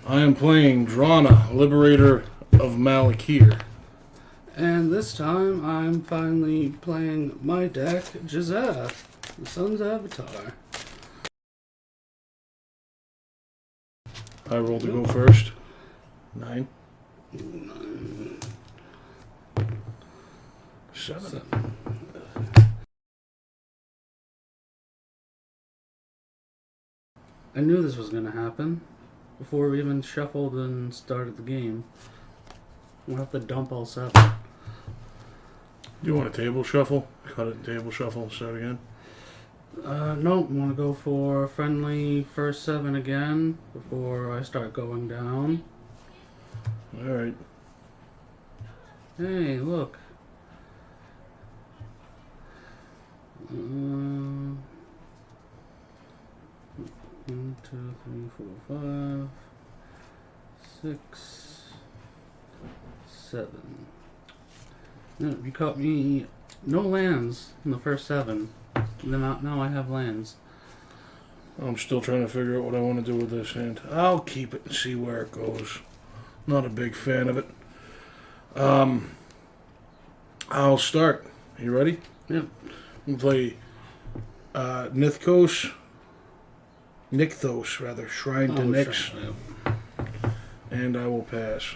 I am playing Drana, Liberator of Malakir. And this time I'm finally playing my deck, Gishath, the Sun's Avatar. I rolled to go first. 9. 7. I knew this was going to happen before we even shuffled and started the game. We'll have to dump all 7. Do you want a table shuffle? Cut it and table shuffle. Start again. Nope, I'm going to go for friendly first 7 again before I start going down. Alright. Hey, look. 1, 2, 3, 4, 5, 6, 7. No, you caught me. No lands in the first 7. Now I have lands. I'm still trying to figure out what I want to do with this hand. I'll keep it and see where it goes. Not a big fan of it. I'll start. You ready? Yep. We'll play Nykthos, Shrine to Nyx, Sure. and I will pass.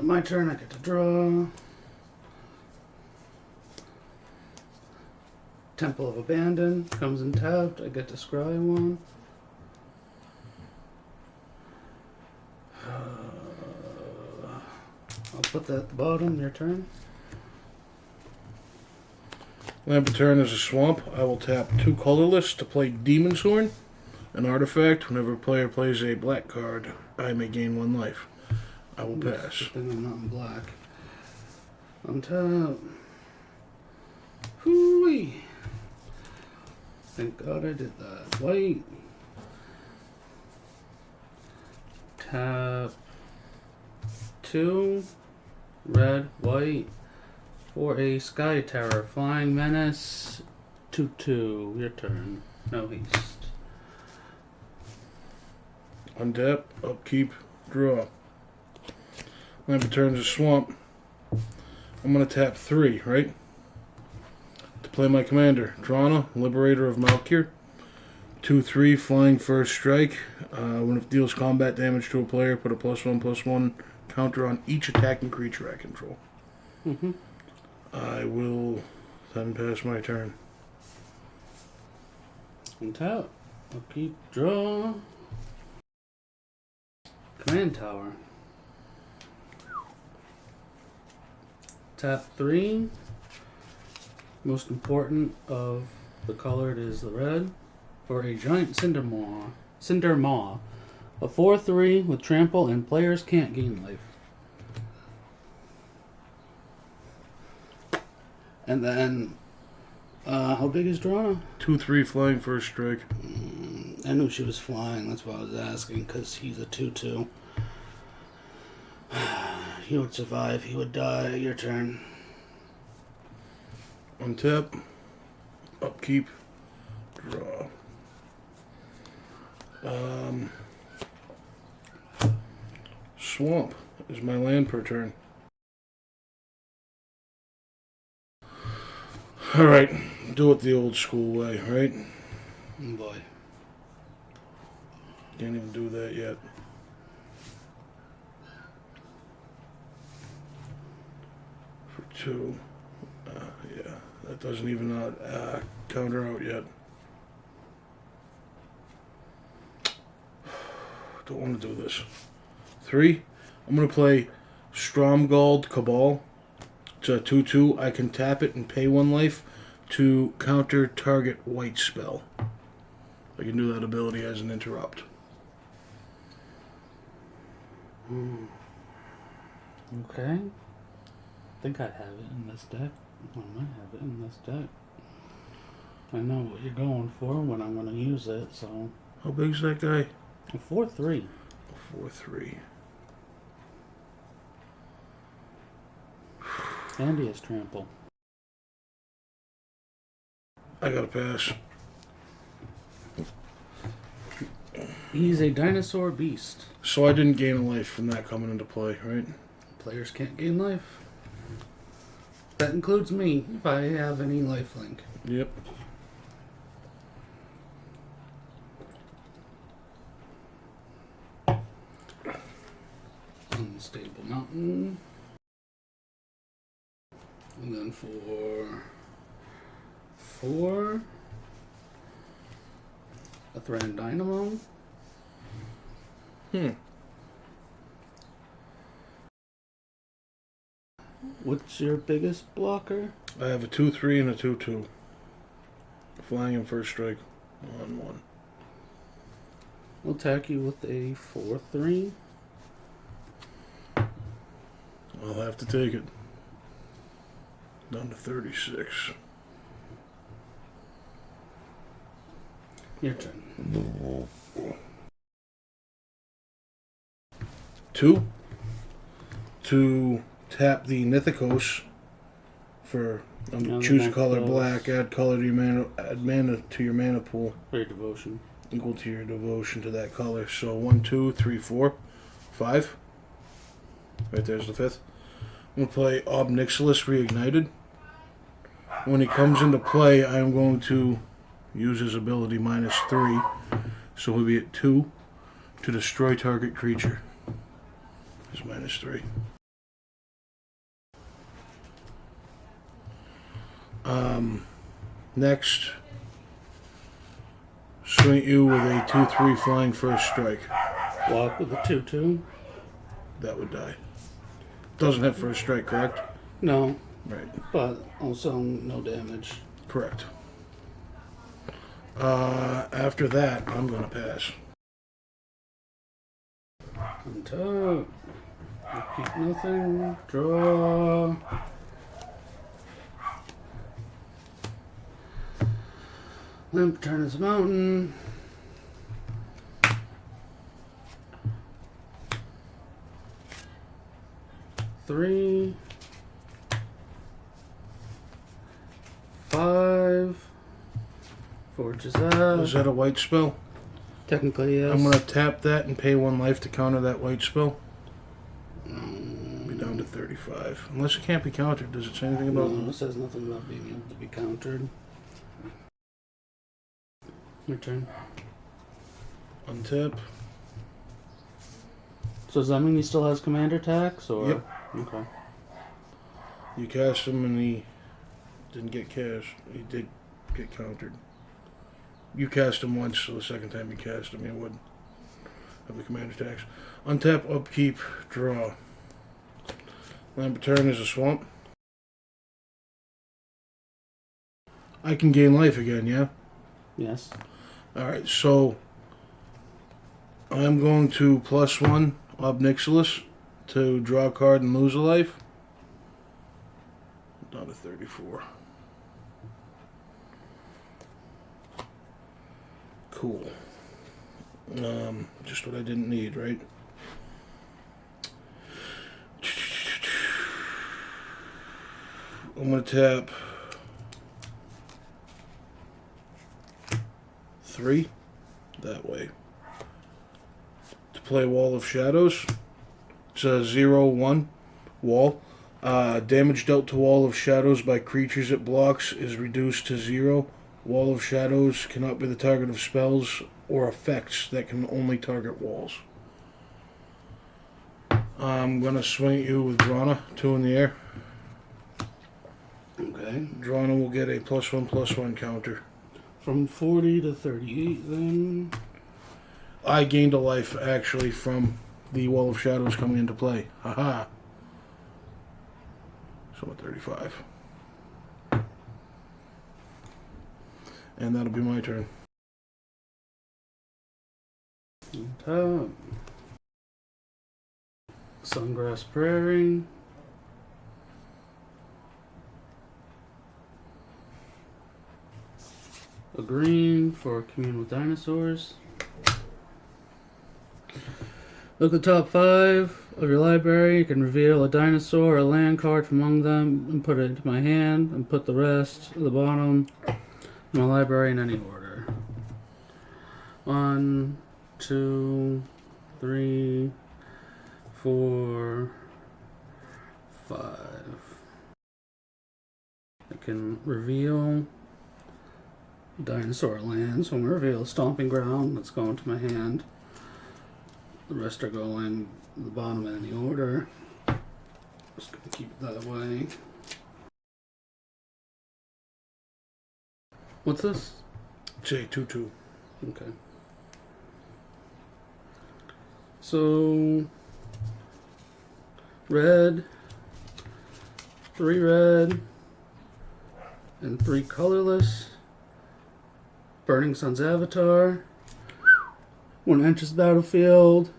My turn, I get to draw. Temple of Abandon comes in tapped, I get to scry 1. I'll put that at the bottom, your turn. Lamp of Turn is a swamp. I will tap 2 colorless to play Demon's Horn, an artifact. Whenever a player plays a black card, I may gain 1 life. I will pass. Good thing I'm not in black. Untap. Hooey. Thank God I did that. White. Tap 2. Red, white. For a Sky Terror. Flying Menace. 2/2. Your turn. No haste. Untap, upkeep, draw. Lamp of Turn is a swamp. I'm going to tap 3, right? To play my commander, Drana, Liberator of Malakir. 2/3, flying first strike. When it deals combat damage to a player, put a +1/+1 counter on each attacking creature I control. Mm-hmm. I will then pass my turn. Untap. Upkeep. Draw. Command Tower. Tap 3. Most important of the colored is the red. For a giant Cinder Maw. A 4/3 with trample and players can't gain life. And then, how big is Drana? 2/3, flying first strike. I knew she was flying, that's why I was asking, because he's a 2/2. He would survive, he would die. Your turn. Untap, upkeep, draw. Swamp is my land per turn. Alright, do it the old school way, right? Oh boy. Can't even do that yet. For 2. Yeah, that doesn't even counter out yet. Don't want to do this. 3. I'm going to play Stromgald Cabal. It's a 2/2. I can tap it and pay 1 life to counter target white spell. I can do that ability as an interrupt. Okay. I think I have it in this deck. I might have it in this deck. I know what you're going for when I'm going to use it, so. How big's that guy? A 4/3. 4/3. And he has trample. I gotta pass. He's a dinosaur beast. So I didn't gain a life from that coming into play, right? Players can't gain life. That includes me, if I have any lifelink. Yep. Unstable mountain. And then for 4, a Thran Dynamo. What's your biggest blocker? I have a 2/3 and a 2/2. Flying in first strike on 1. I'll attack you with a 4/3. I'll have to take it. Down to 36. Your turn. 2 to tap the Nithikos for Another choose a color Nithikos. black, add color to your mana, add mana to your mana pool For your devotion. equal to your devotion to that color. So 1, 2, 3, 4, 5. Right there's the 5th. I'm gonna play Obnixilis Reignited. When he comes into play, I'm going to use his ability -3, so he'll be at 2 to destroy target creature. It's -3. Next, swing you with a 2/3 flying first strike. Walk with a 2/2. That would die. Doesn't have first strike, correct? No, Right. but also no damage. Correct. After that, I'm gonna pass. Untap. Repeat nothing. Draw. Limp turn his mountain. Three. 5. For Gishath. Is that a white spell? Technically, yes. I'm gonna tap that and pay 1 life to counter that white spell. Be down to 35. Unless it can't be countered. Does it say anything about No, it says nothing about being able to be countered. Your turn. untap? So does that mean he still has commander attacks, or? Yep. Okay. You cast him and he didn't get cast. He did get countered. You cast him once, so the second time you cast him, he would have the command attacks. Untap, upkeep, draw. Land per turn is a swamp. I can gain life again, yeah? Yes. Alright, so I'm going to +1 Obnixilis to draw a card and lose a life. Down to 34. Cool. Just what I didn't need, right? I'm going to tap 3 that way to play Wall of Shadows. It's a 0/1 wall. Damage dealt to Wall of Shadows by creatures it blocks is reduced to 0. Wall of Shadows cannot be the target of spells or effects that can only target walls. I'm going to swing at you with Drana, 2 in the air. Okay. Drana will get a +1/+1 counter. From 40 to 38, then. I gained a life, actually, from the Wall of Shadows coming into play. Haha. So at 35. And that'll be my turn. Top. Sungrass Prairie. A green for Commune with Dinosaurs. Look at the top 5 of your library. You can reveal a dinosaur or a land card from among them and put it into my hand and put the rest at the bottom of my library in any order. On 2, 3, 4, 5. I can reveal dinosaur lands. When we reveal stomping ground, that's going to my hand. The rest are going to the bottom in any order. Just gonna keep it that way. What's this? J22. Okay. So red, 3 red, and 3 colorless. Burning Sun's Avatar. When it enters the battlefield,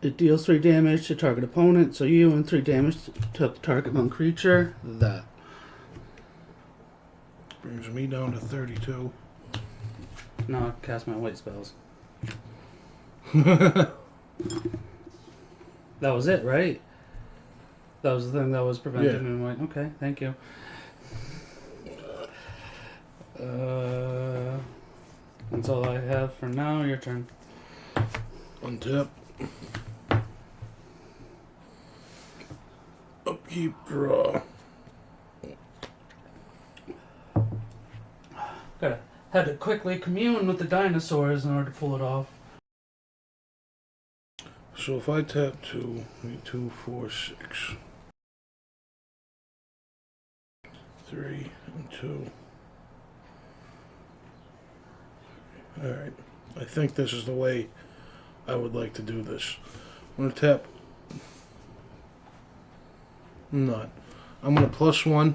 it deals 3 damage to target opponent, so you, and 3 damage to the target non-creature. That. Brings me down to 32. Now I can cast my white spells. That was it, right? That was the thing that was preventing me. White. Okay, thank you. That's all I have for now. Your turn. Untap. Upkeep, draw. Had to quickly commune with the dinosaurs in order to pull it off. So if I tap 2, 2, 4, 6. 3 and 2. Alright. I think this is the way I would like to do this. I'm going to tap. Not. I'm going to +1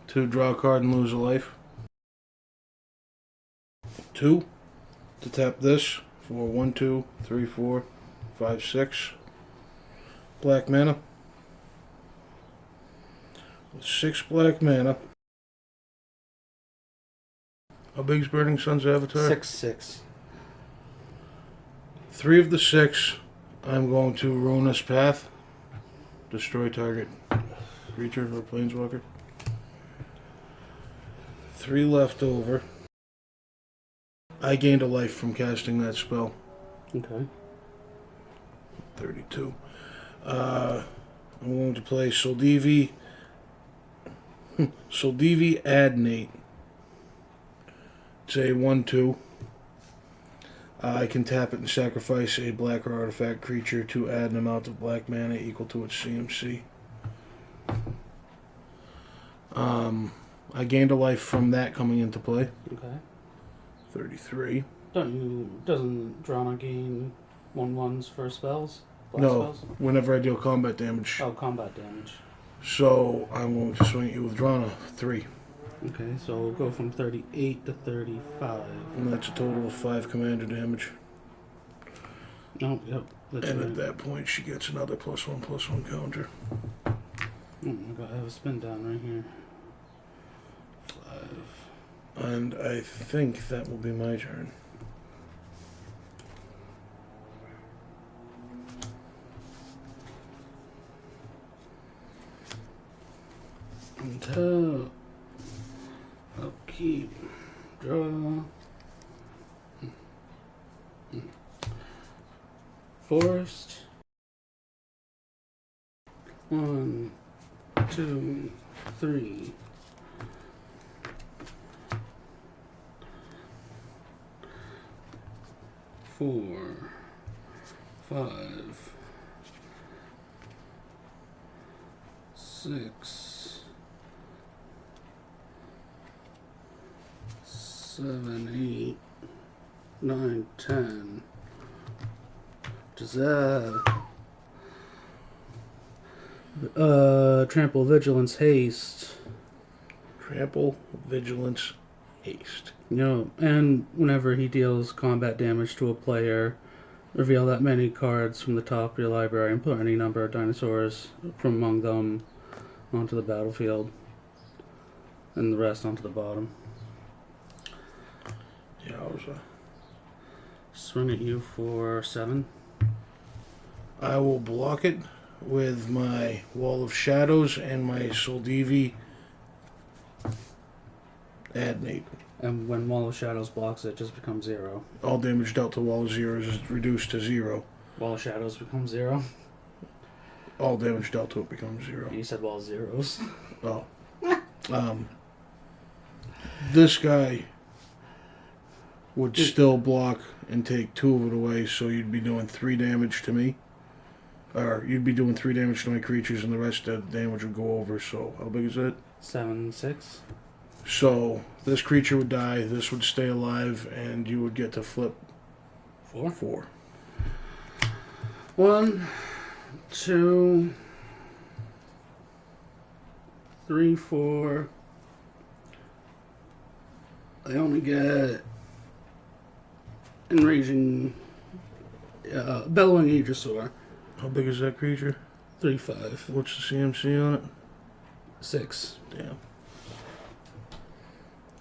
to draw a card and lose a life. 2 to tap this for 1, 2, 3, 4, 5, 6. Black mana. With 6 black mana. How big's Burning Sun's Avatar? 6/6. 3 of the 6. I'm going to Ruinous Path. Destroy target creature or planeswalker. 3 left over. I gained a life from casting that spell. Okay. 32. I'm going to play Soldivi. Soldivi Adnate. It's a 1/2. I can tap it and sacrifice a black or artifact creature to add an amount of black mana equal to its CMC. I gained a life from that coming into play. Okay. 33. Doesn't Drana gain 1/1s for spells? Black No, spells? whenever I deal combat damage. Oh, combat damage. So I'm going to swing at you with Drana. 3. Okay, so we'll go from 38 to 35. And that's a total of 5 commander damage. Oh, yep. That's And right. at that point, she gets another +1/+1 counter. Oh my god, I have a spin down right here. 5. And I think that will be my turn. Untap. Upkeep. Draw. Forest. 1, 2, 3. 4, 5, 6, 7, 8, 9, 10. Gishath. Trample, Vigilance, Haste. Trample, Vigilance, Haste. You know, and whenever he deals combat damage to a player, reveal that many cards from the top of your library and put any number of dinosaurs from among them onto the battlefield. And the rest onto the bottom. Yeah, I was, Swing at you for 7. I will block it with my Wall of Shadows and my Soldivi Adnate. And when Wall of Shadows blocks, it just becomes 0. All damage dealt to Wall of Zeros is reduced to 0. Wall of Shadows becomes 0. All damage dealt to it becomes 0. You said Wall of Zeros. Oh. This guy would still block and take 2 of it away, so you'd be doing 3 damage to me. Or you'd be doing 3 damage to my creatures, and the rest of the damage would go over. So how big is it? 7, 6. So this creature would die, this would stay alive, and you would get to flip 4. 1, 2, 3, 4. I only get Enraging, Bellowing Aegisaur. How big is that creature? 3, 5. What's the CMC on it? 6. Damn.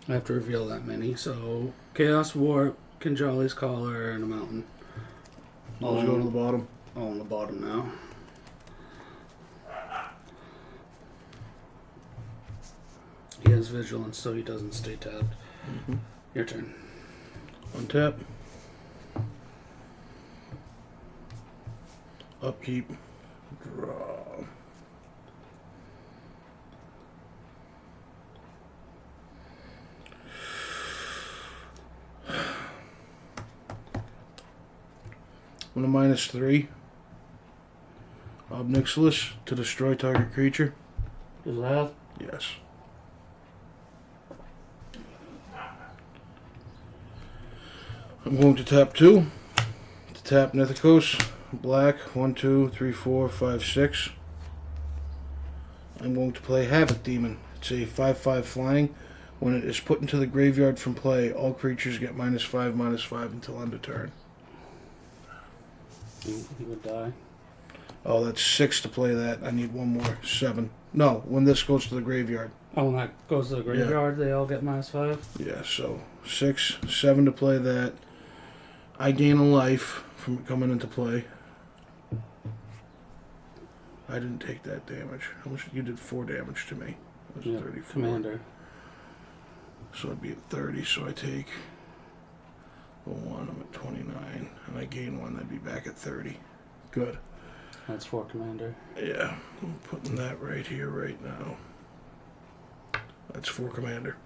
I have to reveal that many. So, Chaos Warp, Kinjali's Collar, and a Mountain. Let's go to the bottom. All on the bottom now. He has Vigilance, so he doesn't stay tapped. Mm-hmm. Your turn. Untap. Upkeep. Draw. On a -3. Obnixilis to destroy target creature. Does that? Yes. I'm going to tap 2. To tap Nithikos. Black. 1, 2, 3, 4, 5, 6. I'm going to play Havoc Demon. It's a 5/5 flying. When it is put into the graveyard from play, all creatures get -5/-5 until end of turn. He would die. Oh, that's 6 to play that. I need one more. 7. No, when this goes to the graveyard. Oh, when that goes to the graveyard, they all get -5? Yeah, so 6, 7 to play that. I gain a life from it coming into play. I didn't take that damage. How much? You did 4 damage to me. It was 34. Commander. So I'd be at 30, so I take the 1, I'm at 29, and I gain 1, I'd be back at 30. Good. That's 4 Commander. Yeah, I'm putting that right here, right now. That's 4 Commander.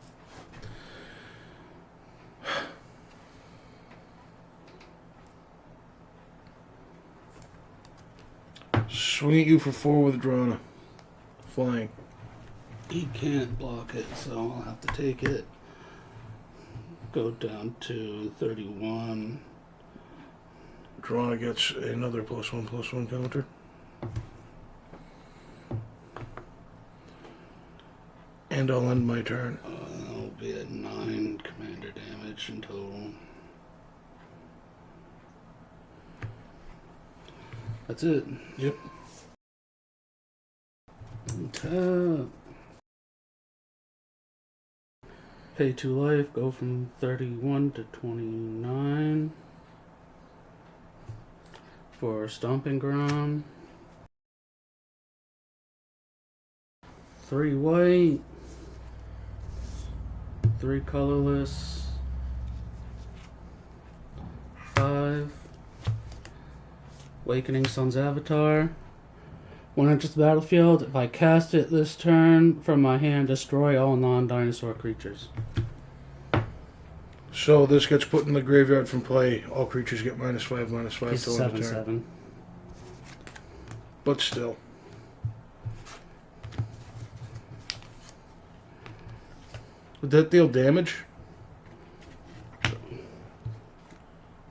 Swing at you for 4 with Drana. Flying. He can't block it, so I'll have to take it. Go down to 31. Drana gets another +1/+1 counter. And I'll end my turn. That'll be at 9 Commander damage in total. That's it. Yep. Tap. Pay 2 life, go from 31 to 29 for Stomping Ground. 3 white, 3 colorless, 5 Awakening Sun's Avatar. When it enters the battlefield, if I cast it this turn from my hand, destroy all non-dinosaur creatures. So this gets put in the graveyard from play. All creatures get -5/-5 It's till end of turn. 7/7. But still. Would that deal damage?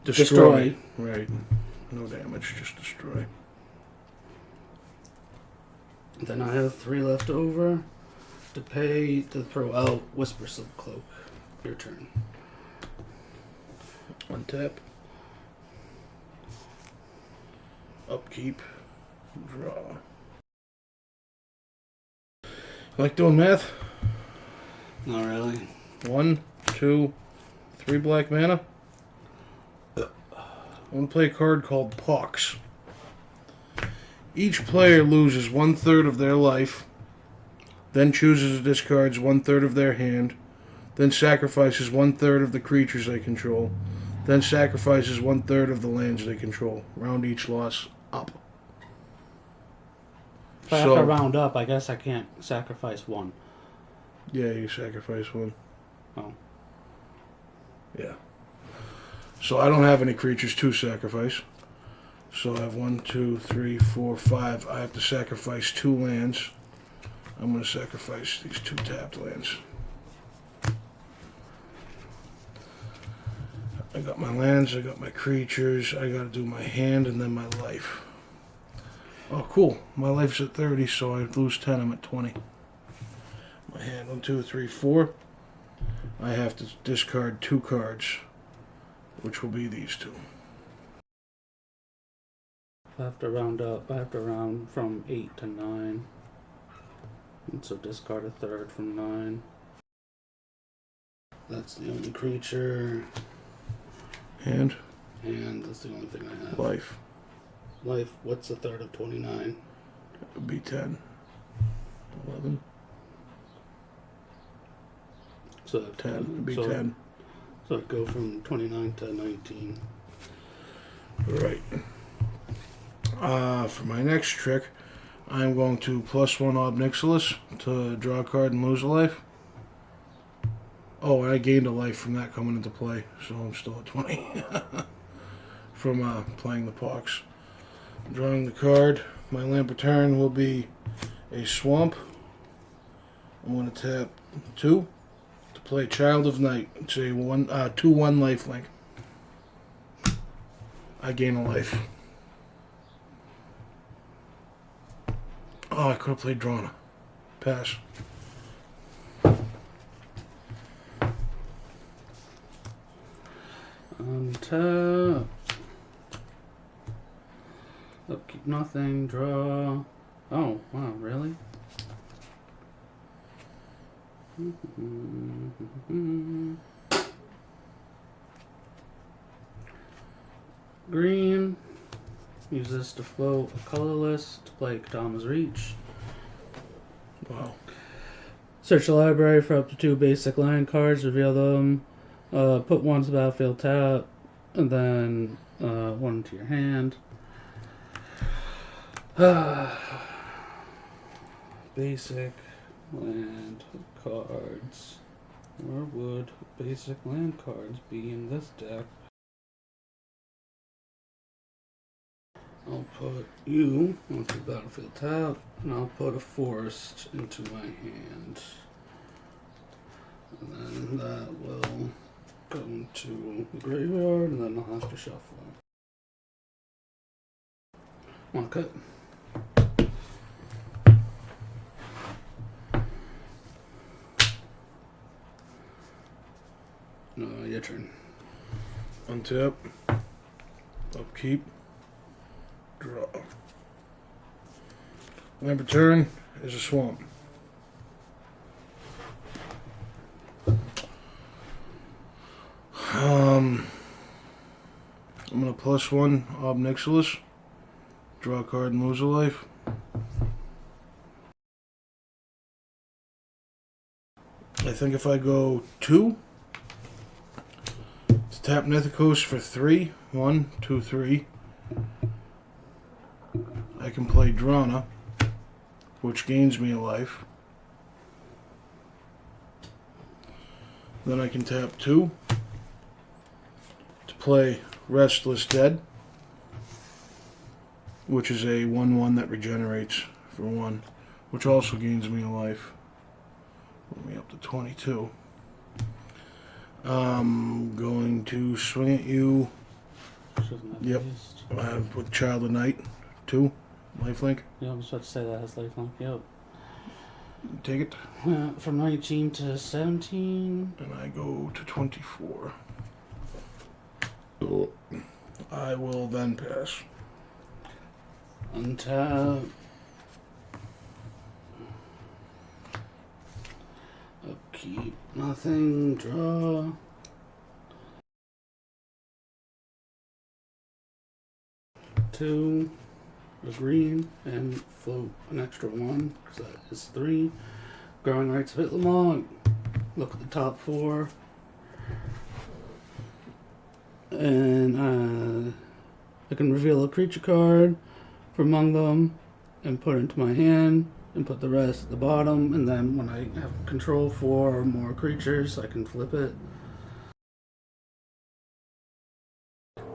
Destroy. Right. No damage, just destroy. Then I have 3 left over to pay to throw out Whisper Silk Cloak. Your turn. Untap. Upkeep. Draw. Like doing math? Not really. 1, 2, 3 black mana. I'm going to play a card called Pox. Each player loses 1/3 of their life, then chooses or discards 1/3 of their hand, then sacrifices 1/3 of the creatures they control, then sacrifices 1/3 of the lands they control. Round each loss up. If I have to round up, I guess I can't sacrifice one. Yeah, you sacrifice one. Oh. Yeah. So I don't have any creatures to sacrifice. So I have 1, 2, 3, 4, 5. I have to sacrifice 2 lands. I'm going to sacrifice these 2 tapped lands. I got my lands, I got my creatures, I got to do my hand and then my life. Oh, cool. My life's at 30, so I lose 10. I'm at 20. My hand, 1, 2, 3, 4. I have to discard 2 cards, which will be these 2. If I have to round up, I have to round from 8 to 9. And so discard a 1/3 from 9. That's the only creature. Hand. And that's the only thing I have. Life. Life, what's a 1/3 of 29? It would be 10. 11. So 10. It would be so, 10. So it go from 29 to 19. Right. For my next trick, I'm going to +1 Ob Nixilis to draw a card and lose a life. Oh, and I gained a life from that coming into play, so I'm still at 20 from playing the Pox. Drawing the card, my Lamp Return will be a Swamp. I'm going to tap 2 to play Child of Night. It's a 2/1 lifelink. I gain a life. Oh, I could have played Drana. Pass. Untap. Upkeep nothing, draw. Oh, wow, really? Green. Use this to float a colorless to play Kadama's Reach. Wow. Search the library for up to 2 basic land cards, reveal them, put 1 to the battlefield tap, and then 1 into your hand. Basic land cards. Where would basic land cards be in this deck? I'll put you onto the battlefield tap, and I'll put a forest into my hand. And then that will go into the graveyard, and then I'll have to shuffle it. Okay. Your turn. Untap. Upkeep. Draw. Lamp Return is a Swamp. I'm going to +1 Ob Nixilis. Draw a card and lose a life. I think if I go 2 to tap Nithikos for 3, 1, 2, 3, I can play Drana, which gains me a life. Then I can tap 2 to play Restless Dead, which is a 1/1 that regenerates for 1, which also gains me a life. Put me up to 22. I'm going to swing at you. Yep. With Child of Night, 2, lifelink. Yeah, I was about to say that has lifelink. Yep. Take it. From 19 to 17. And I go to 24. I will then pass. Untap. Upkeep nothing. Draw. Two. A green and float an extra 1 because that is 3. Growing Rights of Itlamog. look at the top 4, and I can reveal a creature card from among them and put it into my hand and put the rest at the bottom, and then when I have control 4 or more creatures, I can flip it.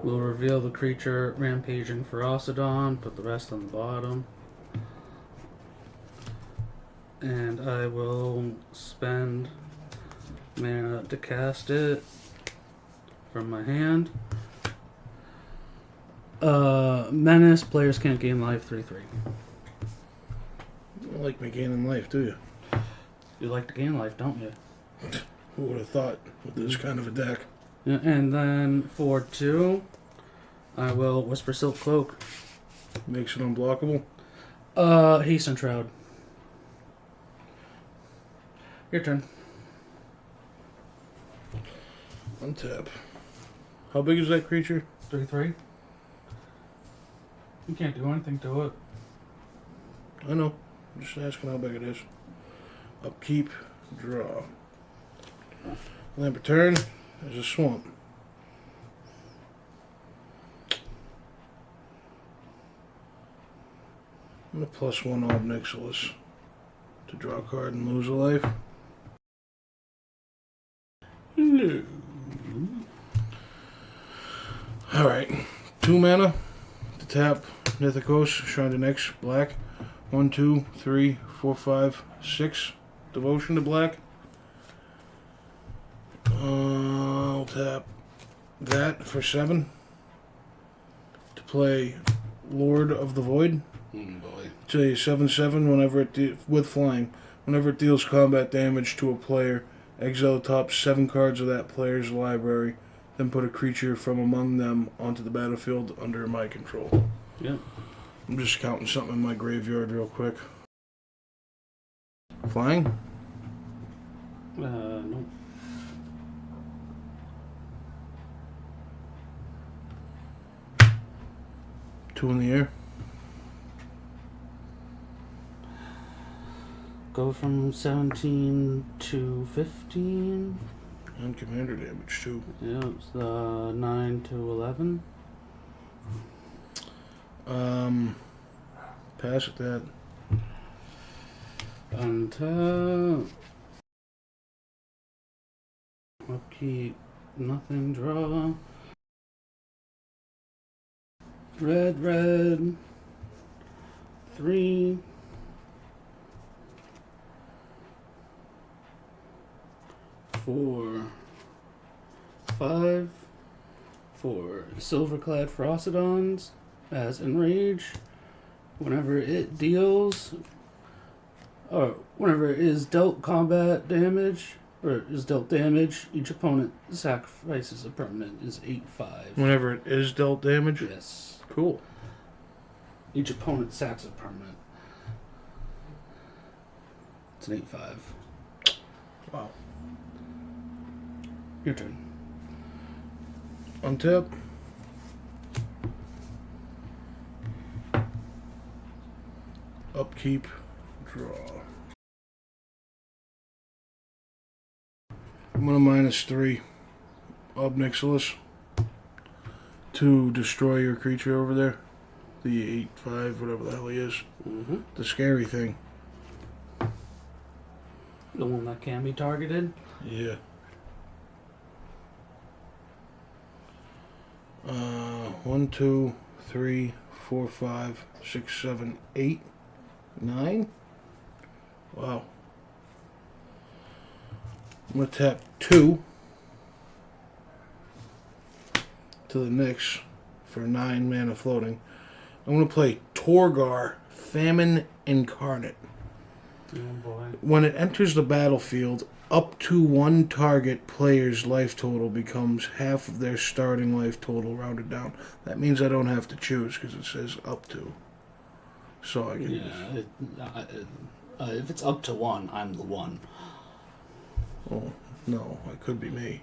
We'll reveal the creature Rampaging Ferocidon, put the rest on the bottom. And I will spend mana to cast it from my hand. Menace, players can't gain life 3/3. You don't like me gaining life, do you? You like to gain life, don't you? Who would have thought with this kind of a deck? Yeah, and then for 2, I will Whisper Silk Cloak. Makes it unblockable. Hasten Shroud. Your turn. Untap. How big is that creature? 3/3. You can't do anything to it. I know. I'm just asking how big it is. Upkeep, draw. Land per turn, there's a swamp. I'm a +1 Ob Nixilis to draw a card and lose a life. No. Alright. 2 mana to tap Nithikos, Shrine to Nyx, black. 1, 2, 3, 4, 5, 6. Devotion to black. I'll tap that for 7 to play Lord of the Void. Boy. It's a 7/7 whenever with flying. Whenever it deals combat damage to a player, exile the top 7 cards of that player's library, then put a creature from among them onto the battlefield under my control. Yeah. I'm just counting something in my graveyard real quick. Flying? No. Two in the air. Go from 17 to 15. And commander damage too. Yeah, it's the 9 to 11. Pass at that. Untap. Upkeep. Nothing. Draw. Red. 3. 4. 5. 4 Silverclad Ferocidons as Enrage. Whenever it deals, or whenever it is dealt combat damage, or is dealt damage, each opponent sacrifices a permanent is 8/5. Whenever it is dealt damage? Yes. Cool. Each opponent sacks a permanent. It's an 8/5. Wow. Your turn. Untap. Upkeep. Draw. I'm gonna -3 Ob Nixilis to destroy your creature over there. The 8/5, whatever the hell he is. Mm-hmm. The scary thing. The one that can be targeted. Yeah. 1, 2, 3, 4, 5, 6, 7, 8, 9. Wow. I'm going to tap 2 to the Nyx for 9 mana floating. I'm going to play Torgar, Famine Incarnate. Oh boy. When it enters the battlefield, up to one target player's life total becomes half of their starting life total rounded down. That means I don't have to choose because it says up to. So I can. Yeah. If it's up to 1, I'm the 1. Oh, no, it could be me.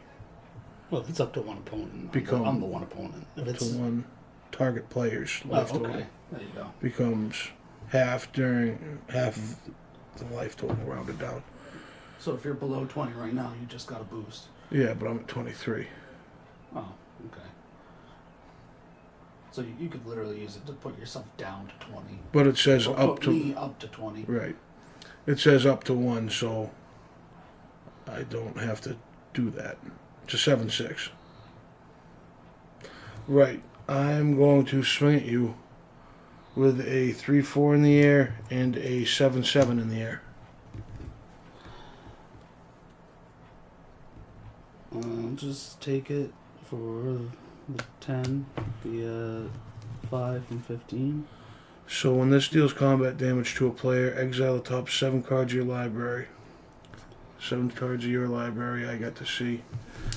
Well, if it's up to 1 opponent, Become I'm the 1 opponent. If Up it's to one target player's life okay. total There you go. becomes half the life total rounded down. So if you're below 20 right now, you just got a boost. Yeah, but I'm at 23. Oh, okay. So you could literally use it to put yourself down to 20. But it says Or up put to... me up to 20. Right. It says up to 1, so I don't have to do that. It's a 7-6. Right. I'm going to swing at you with a 3-4 in the air and a 7-7 in the air. Just take it for the 10. Be 5 from 15. So when this deals combat damage to a player, exile the top 7 cards of your library. 7 cards of your library I got to see.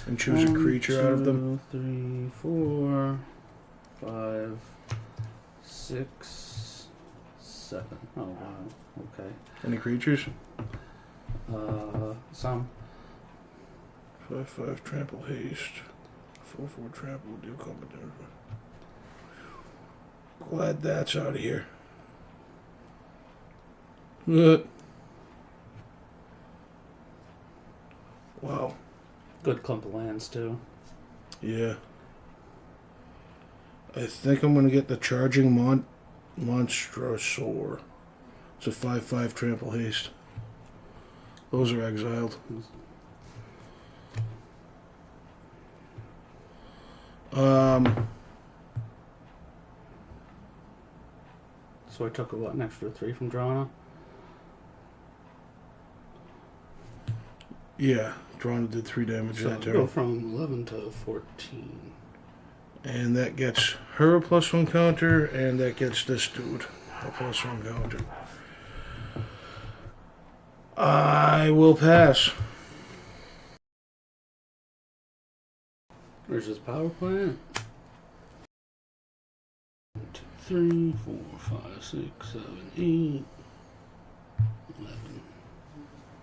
And choose a creature out of them. 1, 2, 3, 4, 5, 6, 7. Oh wow. Okay. Any creatures? Some. 5-5 trample haste. 4-4 trample deal combat damage. Glad that's out of here. Wow. Good clump of lands too. Yeah. I think I'm gonna get the charging Monstrosaur. It's a 5-5 trample haste. Those are exiled. So I took an extra 3 from Drana. Yeah, Drana did 3 damage So that go turn. from 11 to 14. And that gets her a +1 counter, and that gets this dude a +1 counter. I will pass. Where's his power plant? 1, 2, 3, 4, 5, 6, 7, 8, 11.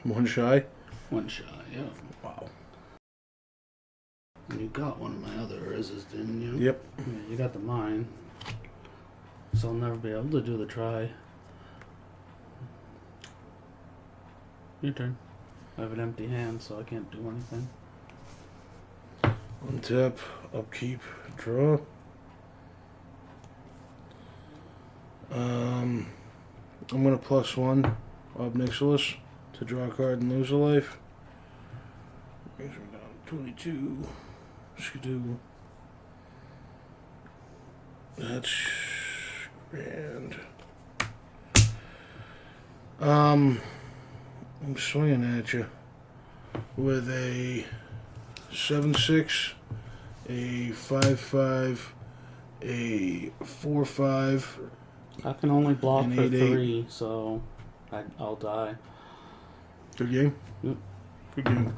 One shy. One shy, yeah. Wow. And you got one of my other Rizzes, didn't you? Yep. Yeah, you got the mine. So I'll never be able to do the try. Your turn. I have an empty hand, so I can't do anything. Untap, upkeep, draw. I'm gonna +1 Ob Nixilis to draw a card and lose a life. Brings me down to 22. Skidoo. That's grand. I'm swinging at you with a 7-6, a 5-5, a 4-5. I can only block An for 8-8. 3, so I'll die. Good game? Yep. Good game.